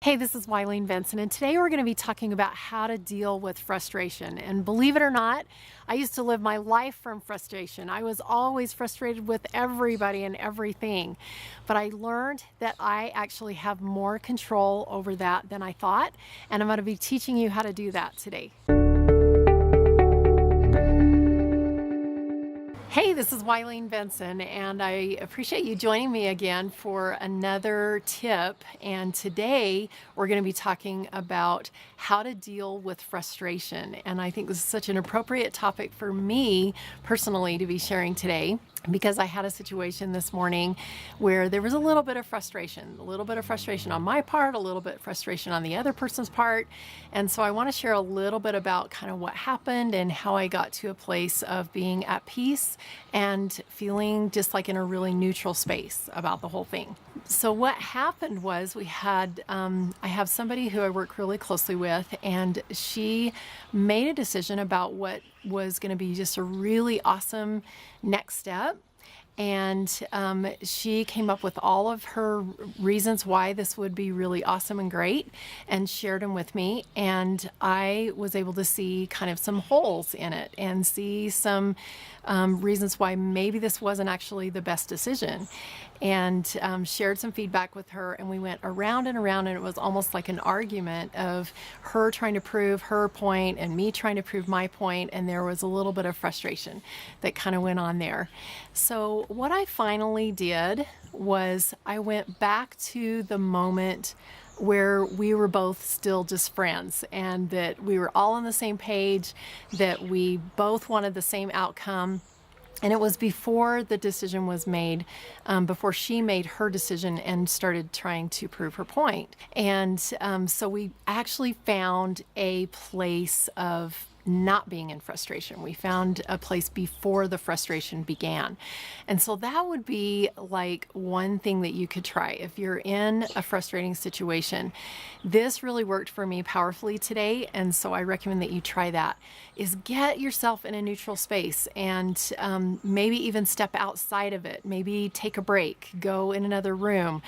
Hey, this is Wylene Benson, and today we're going to be talking about how to deal with frustration. And believe it or not, I used to live my life from frustration. I was always frustrated with everybody and everything. But I learned that I actually have more control over that than I thought, and I'm going to be teaching you how to do that today. Hey, this is Wylene Benson, and I appreciate you joining me again for another tip. And today we're going to be talking about how to deal with frustration. And I think this is such an appropriate topic for me personally to be sharing today, because I had a situation this morning where there was a little bit of frustration on my part, a little bit of frustration on the other person's part. And so I want to share a little bit about kind of what happened and how I got to a place of being at peace and feeling just like in a really neutral space about the whole thing. So what happened was I have somebody who I work really closely with, and she made a decision about what was going to be just a really awesome next step. And she came up with all of her reasons why this would be really awesome and great and shared them with me. And I was able to see kind of some holes in it and see some reasons why maybe this wasn't actually the best decision, and shared some feedback with her. And we went around and around, and it was almost like an argument of her trying to prove her point and me trying to prove my point. And there was a little bit of frustration that kind of went on there. So what I finally did was I went back to the moment where we were both still just friends, and that we were all on the same page, that we both wanted the same outcome. And it was before the decision was made, before she made her decision and started trying to prove her point. And so we actually found a place of not being in frustration. We found a place before the frustration began. And so that would be like one thing that you could try if you're in a frustrating situation. This really worked for me powerfully today, and so I recommend that you try that, is get yourself in a neutral space, and maybe even step outside of it. Maybe take a break, go in another room.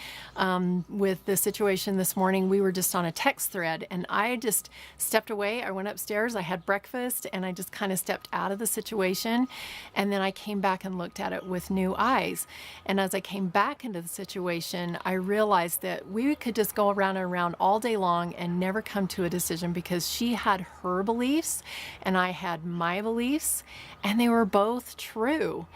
With the situation this morning, we were just on a text thread, and I just stepped away. I went upstairs, I had breakfast, and I just kind of stepped out of the situation. And then I came back and looked at it with new eyes. And as I came back into the situation, I realized that we could just go around and around all day long and never come to a decision, because she had her beliefs and I had my beliefs, and they were both true.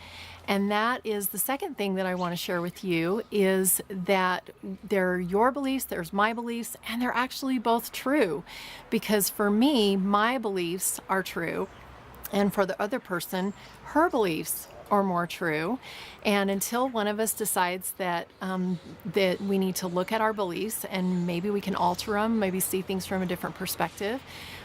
And that is the second thing that I want to share with you, is that they're your beliefs, there's my beliefs, and they're actually both true. Because for me, my beliefs are true, and for the other person, her beliefs are more true. And until one of us decides that that we need to look at our beliefs and maybe we can alter them, maybe see things from a different perspective,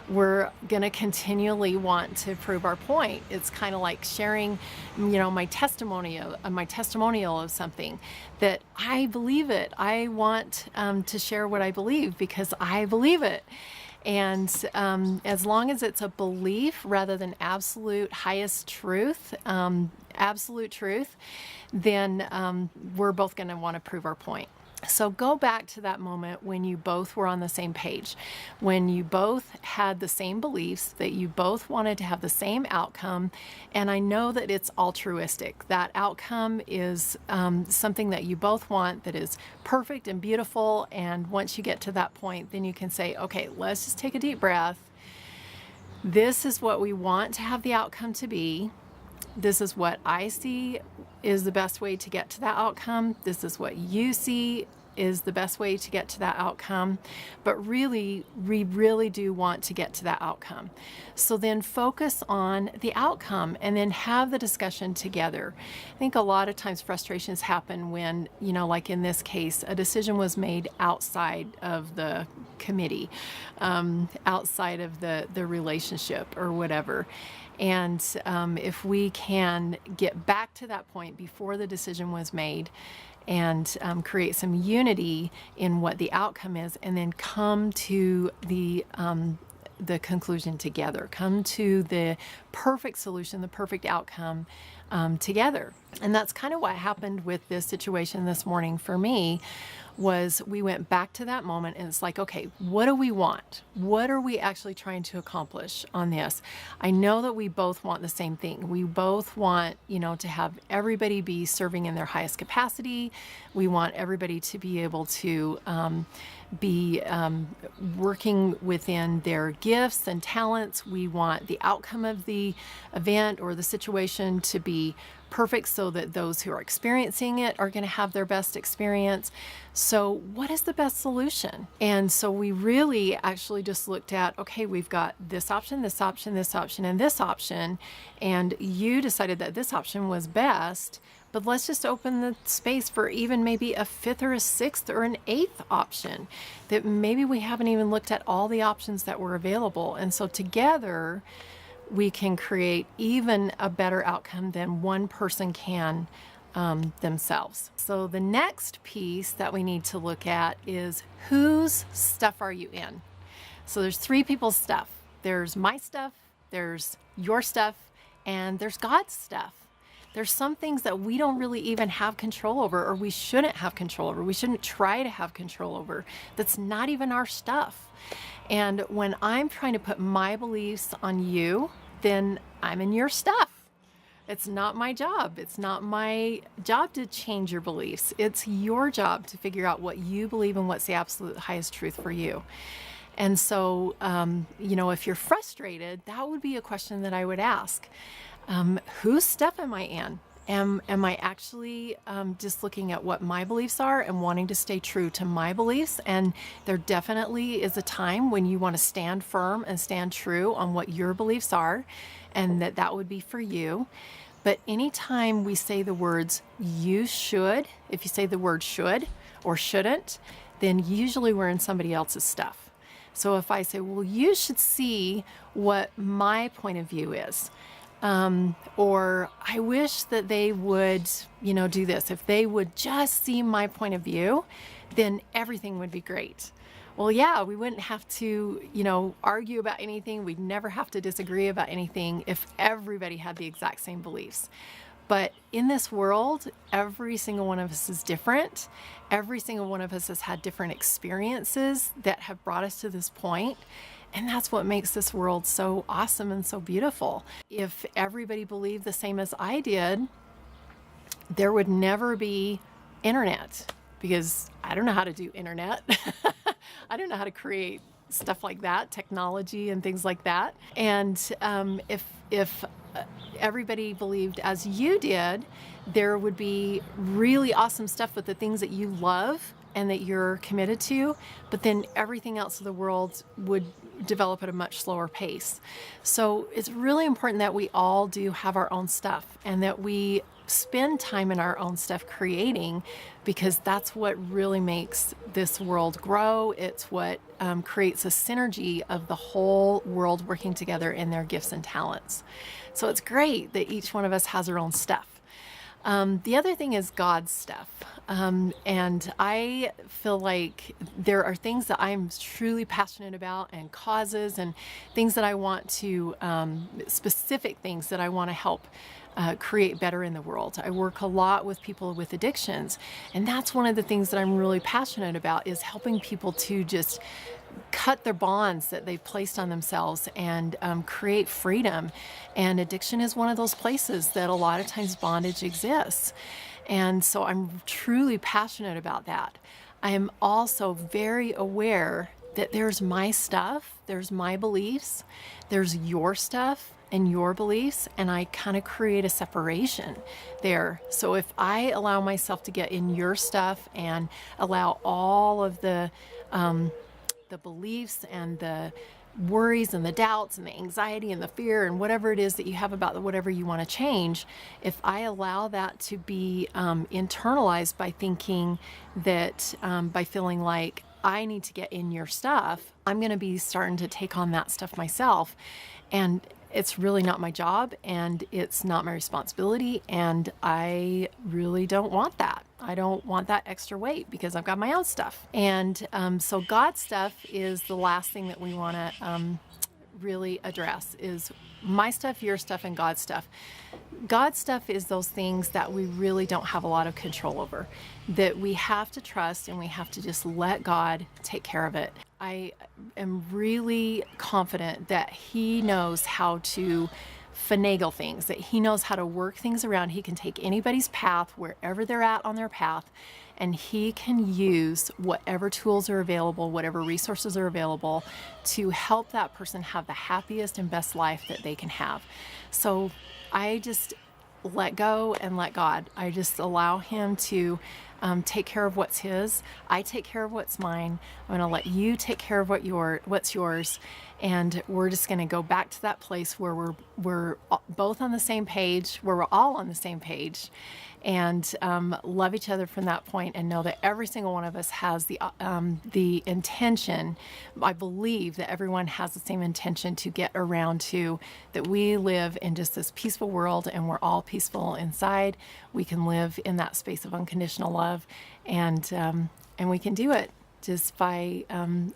we're going to continually want to prove our point. It's kind of like sharing, my testimonial of something, that I believe it. I want to share what I believe because I believe it. And as long as it's a belief rather than absolute highest truth, absolute truth, then we're both going to want to prove our point. So go back to that moment when you both were on the same page, when you both had the same beliefs, that you both wanted to have the same outcome. And I know that it's altruistic. That outcome is something that you both want, that is perfect and beautiful. And once you get to that point, then you can say, okay, let's just take a deep breath. This is what we want to have the outcome to be. This is what I see is the best way to get to that outcome. This is what you see is the best way to get to that outcome. But really, we really do want to get to that outcome. So then focus on the outcome and then have the discussion together. I think a lot of times frustrations happen when, like in this case, a decision was made outside of the committee, outside of the relationship or whatever. And if we can get back to that point before the decision was made and create some unity in what the outcome is, and then come to the conclusion together, come to the perfect solution, the perfect outcome together. And that's kind of what happened with this situation this morning for me, was we went back to that moment and it's like, okay, what do we want? What are we actually trying to accomplish on this? I know that we both want the same thing. We both want, to have everybody be serving in their highest capacity. We want everybody to be able to be working within their gifts and talents. We want the outcome of the event or the situation to be perfect so that those who are experiencing it are going to have their best experience. So what is the best solution? And so we really actually just looked at, okay, we've got this option, this option, this option, and this option. And you decided that this option was best, but let's just open the space for even maybe a fifth or a sixth or an eighth option that maybe we haven't even looked at all the options that were available. And so together, we can create even a better outcome than one person can themselves. So the next piece that we need to look at is whose stuff are you in? So there's three people's stuff. There's my stuff, there's your stuff, and there's God's stuff. There's some things that we don't really even have control over, or we shouldn't have control over. We shouldn't try to have control over. That's not even our stuff. And when I'm trying to put my beliefs on you, then I'm in your stuff. It's not my job. It's not my job to change your beliefs. It's your job to figure out what you believe and what's the absolute highest truth for you. And so, if you're frustrated, that would be a question that I would ask. Whose stuff am I in? Am I actually just looking at what my beliefs are and wanting to stay true to my beliefs? And there definitely is a time when you want to stand firm and stand true on what your beliefs are, and that would be for you. But anytime we say the words you should, if you say the word should or shouldn't, then usually we're in somebody else's stuff. So if I say, well, you should see what my point of view is, or I wish that they would, do this. If they would just see my point of view, then everything would be great. Well, yeah, we wouldn't have to, argue about anything. We'd never have to disagree about anything if everybody had the exact same beliefs. But in this world, every single one of us is different. Every single one of us has had different experiences that have brought us to this point. And that's what makes this world so awesome and so beautiful. If everybody believed the same as I did, there would never be internet, because I don't know how to do internet. I don't know how to create stuff like that, technology and things like that. And if everybody believed as you did, there would be really awesome stuff with the things that you love and that you're committed to, but then everything else of the world would develop at a much slower pace. So it's really important that we all do have our own stuff and that we spend time in our own stuff creating, because that's what really makes this world grow. It's what creates a synergy of the whole world working together in their gifts and talents. So it's great that each one of us has our own stuff. The other thing is God's stuff. And I feel like there are things that I'm truly passionate about, and causes and things that I want to, specific things that I want to help create better in the world. I work a lot with people with addictions, and that's one of the things that I'm really passionate about, is helping people to just cut their bonds that they've placed on themselves and create freedom. And addiction is one of those places that a lot of times bondage exists. And so I'm truly passionate about that. I am also very aware that there's my stuff, there's my beliefs, there's your stuff and your beliefs, and I kind of create a separation there. So if I allow myself to get in your stuff and allow all of the beliefs and the worries and the doubts and the anxiety and the fear and whatever it is that you have about whatever you want to change, if I allow that to be internalized by thinking that, by feeling like I need to get in your stuff, I'm going to be starting to take on that stuff myself. And it's really not my job, and it's not my responsibility, and I really don't want that. I don't want that extra weight because I've got my own stuff. And so God's stuff is the last thing that we want to really address is my stuff, your stuff, and God's stuff. God's stuff is those things that we really don't have a lot of control over, that we have to trust and we have to just let God take care of it. I am really confident that He knows how to finagle things, that He knows how to work things around. He can take anybody's path, wherever they're at on their path, and He can use whatever tools are available, whatever resources are available to help that person have the happiest and best life that they can have. So I just let go and let God. I just allow Him to take care of what's His. I take care of what's mine. I'm going to let you take care of what's yours. And we're just going to go back to that place where we're both on the same page, where we're all on the same page, and love each other from that point, and know that every single one of us has the intention. I believe that everyone has the same intention to get around to that we live in just this peaceful world, and we're all peaceful inside. We can live in that space of unconditional love, and we can do it just by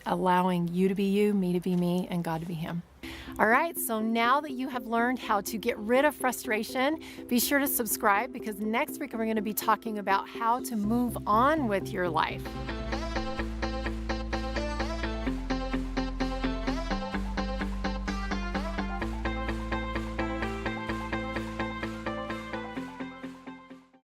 allowing you to be you, me to be me, and God to be Him. All right, so now that you have learned how to get rid of frustration, be sure to subscribe, because next week we're going to be talking about how to move on with your life.